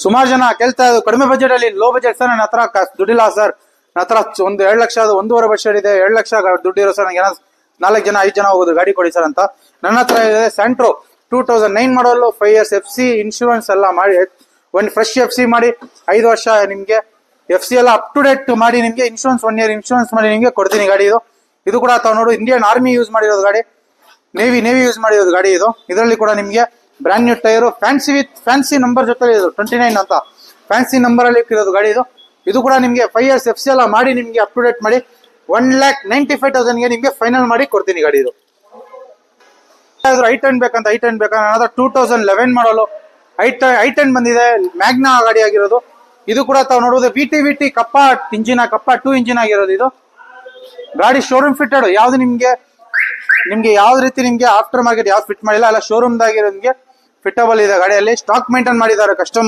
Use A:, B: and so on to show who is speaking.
A: ಸುಮಾರು ಜನ ಕೇಳ್ತಾ ಇದ್ರು ಕಡಿಮೆ ಬಜೆಟ್ ಅಲ್ಲಿ, ಲೋ ಬಜೆಟ್ ಸರ್ ನನ್ನ ಹತ್ರ ದುಡ್ಡಿಲ್ಲ ಸರ್, ನನ್ನ ಹತ್ರ ಒಂದು 2 ಲಕ್ಷ 1.5 ವರ್ಷ ಇದೆ, 2 ಲಕ್ಷ ದುಡ್ಡಿರೋ ಸರ್, ನನಗೆ 4 ಜನ 5 ಜನ ಹೋಗೋದು ಗಾಡಿ ಕೊಡಿ ಸರ್ ಅಂತ. ನನ್ನ ಹತ್ರ ಇದೆ ಸ್ಯಾಂಟ್ರೋ 2009 ಮಾಡಲು, 5 years FC ಇನ್ಶೂರೆನ್ಸ್ ಎಲ್ಲ ಮಾಡಿ, ಒಂದು ಫ್ರೆಶ್ FC ಮಾಡಿ 5 ವರ್ಷ ನಿಮ್ಗೆ FC ಎಲ್ಲ ಅಪ್ ಟು ಡೇಟ್ ಮಾಡಿ ನಿಮ್ಗೆ ಇನ್ಶೂರೆನ್ಸ್ 1 year ಇನ್ಶೂರೆನ್ಸ್ ಮಾಡಿ ನಿಮ್ಗೆ ಕೊಡ್ತೀನಿ ಗಾಡಿ ಇದು. ಇದು ಕೂಡ ತಾವು ನೋಡು ಇಂಡಿಯನ್ ಆರ್ಮಿ ಯೂಸ್ ಮಾಡಿರೋದು ಗಾಡಿ, ನೇವಿ ಯೂಸ್ ಮಾಡಿರೋದು ಗಾಡಿ ಇದು. ಇದರಲ್ಲಿ ಕೂಡ ನಿಮ್ಗೆ brand new tyre, fancy number ಜೊತೆ ಇದು 29 ಅಂತ ಫ್ಯಾನ್ಸಿ ನಂಬರ್ ಅಲ್ಲಿ ಇರೋದು ಗಾಡಿ ಇದು. ಇದು ಕೂಡ ನಿಮ್ಗೆ 5 years FC ಎಲ್ಲ ಮಾಡಿ ನಿಮ್ಗೆ ಅಪ್ ಟು ಡೇಟ್ ಮಾಡಿ 1,95,000 ನಿಮ್ಗೆ ಫೈನಲ್ ಮಾಡಿ ಕೊಡ್ತೀನಿ ಗಾಡಿ ಇದು. i10 ಬೇಕಂತ i10 ಬೇಕಂದ್ರೆ 2011 ಮಾಡಲು i10 ಬಂದಿದೆ, ಮ್ಯಾಗ್ನಾ ಗಾಡಿ ಆಗಿರೋದು. ಇದು ಕೂಡ ತಾವು ನೋಡುವುದು VT ಕಪ್ಪ ಇಂಜಿನ್, ಕಪ್ಪ 2 ಇಂಜಿನ್ ಆಗಿರೋದು ಇದು ಗಾಡಿ. ಶೋರೂಮ್ ಫಿಟೆಡ್, ಯಾವ್ದು ನಿಮ್ಗೆ ಯಾವ್ದು ರೀತಿ ನಿಮ್ಗೆ ಆಫ್ಟರ್ ಮಾರ್ಕೆಟ್ ಯಾವ್ದು ಫಿಟ್ ಮಾಡಿಲ್ಲ, ಅಲ್ಲ ಶೋರೂಮ್ ದಾಗಿರೋ ನಿಮ್ಗೆ ಫಿಟಬಲ್ ಇದೆ ಗಾಡಿಯಲ್ಲಿ. ಸ್ಟಾಕ್ ಮೇಂಟೈನ್ ಮಾಡಿದ್ದಾರೆ ಕಸ್ಟಮರ್.